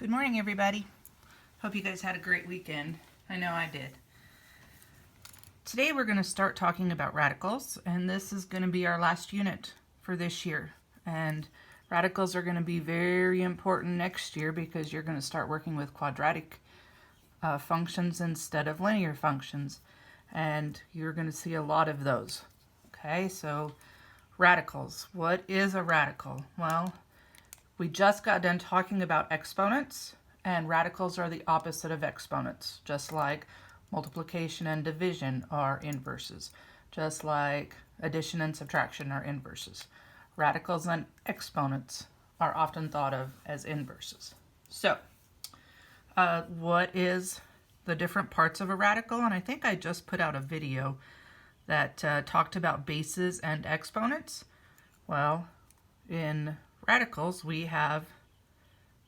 Good morning, everybody. Hope you guys had a great weekend. I know I did. Today we're going to start talking about radicals, and this is going to be our last unit for this year. And radicals are going to be very important next year because you're going to start working with quadratic functions instead of linear functions. And you're going to see a lot of those. Okay, so radicals. What is a radical? Well, we just got done talking about exponents, and radicals are the opposite of exponents, just like multiplication and division are inverses, just like addition and subtraction are inverses. Radicals and exponents are often thought of as inverses. So, what is the different parts of a radical? And I think I just put out a video that talked about bases and exponents. Well, in radicals, we have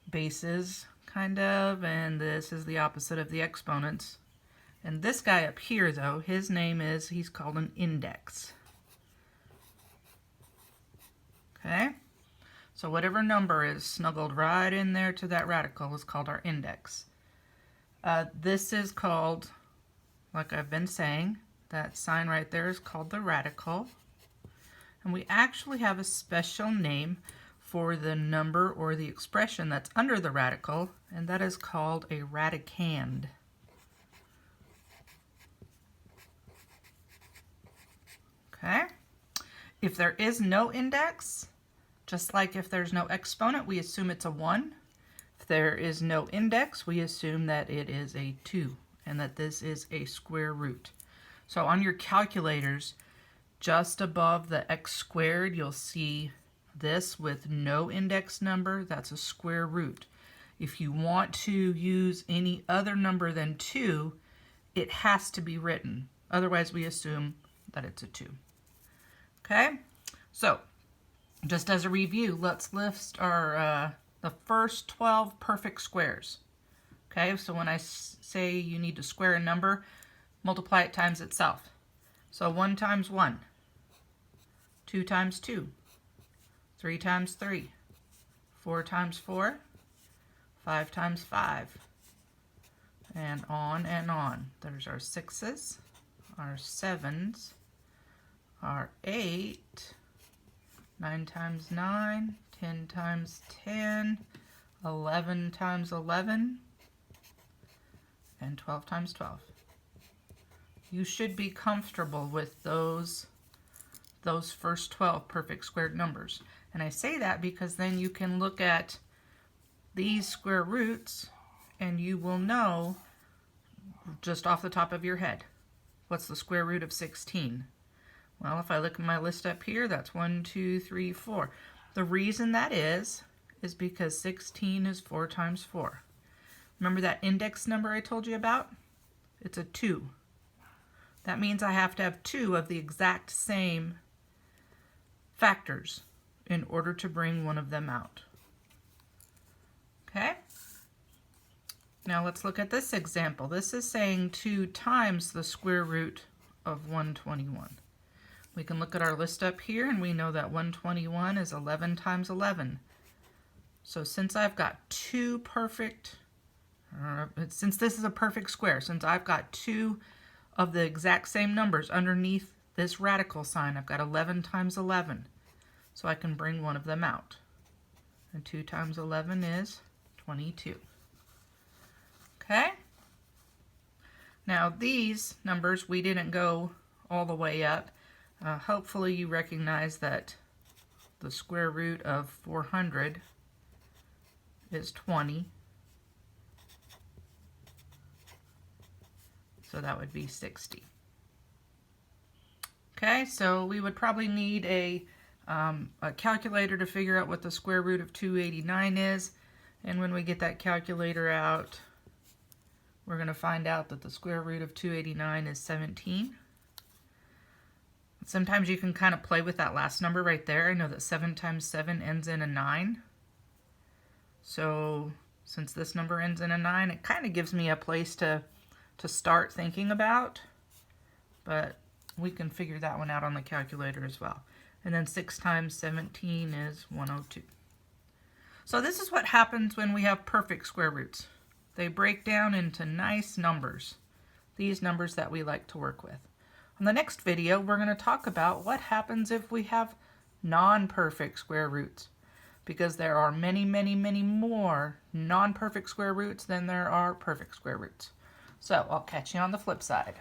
bases, kind of, and this is the opposite of the exponents. And this guy up here, though, his name is, he's called an index. Okay? So whatever number is snuggled right in there to that radical is called our index. This is called, like I've been saying, that sign right there is called the radical. And we actually have a special name for the number or the expression that's under the radical, and that is called a radicand. Okay? If there is no index, just like if there's no exponent, we assume it's a 1. If there is no index, we assume that it is a 2, and that this is a square root. So on your calculators, just above the x squared, you'll see this with no index number, that's a square root. If you want to use any other number than 2, it has to be written. Otherwise, we assume that it's a 2. Okay? So, just as a review, let's list our the first 12 perfect squares. Okay? So when I say you need to square a number, multiply it times itself. So 1 times 1, 2 times 2, 3 times 3, 4 times 4, 5 times 5, and on and on. There's our 6s, our 7s, our 8, 9 times 9, 10 times 10, 11 times 11, and 12 times 12. You should be comfortable with those first 12 perfect squared numbers. And I say that because then you can look at these square roots and you will know just off the top of your head, what's the square root of 16? Well, if I look at my list up here, that's 1, 2, 3, 4. The reason that is because 16 is 4 times 4. Remember that index number I told you about? It's a 2. That means I have to have 2 of the exact same factors in order to bring one of them out. Okay? Now let's look at this example. This is saying 2 times the square root of 121. We can look at our list up here and we know that 121 is 11 times 11. So since I've got two perfect, since this is a perfect square, since I've got 2 of the exact same numbers underneath this radical sign, I've got 11 times 11. So I can bring one of them out. And 2 times 11 is 22. Okay? Now these numbers, we didn't go all the way up. Hopefully you recognize that the square root of 400 is 20. So that would be 60. Okay, so we would probably need a calculator to figure out what the square root of 289 is. And when we get that calculator out, we're going to find out that the square root of 289 is 17. Sometimes you can kind of play with that last number right there. I know that 7 times 7 ends in a 9. So since this number ends in a 9, it kind of gives me a place to start thinking about. But we can figure that one out on the calculator as well. And then 6 times 17 is 102. So this is what happens when we have perfect square roots. They break down into nice numbers, these numbers that we like to work with. In the next video, we're going to talk about what happens if we have non-perfect square roots, because there are many, many, many more non-perfect square roots than there are perfect square roots. So I'll catch you on the flip side.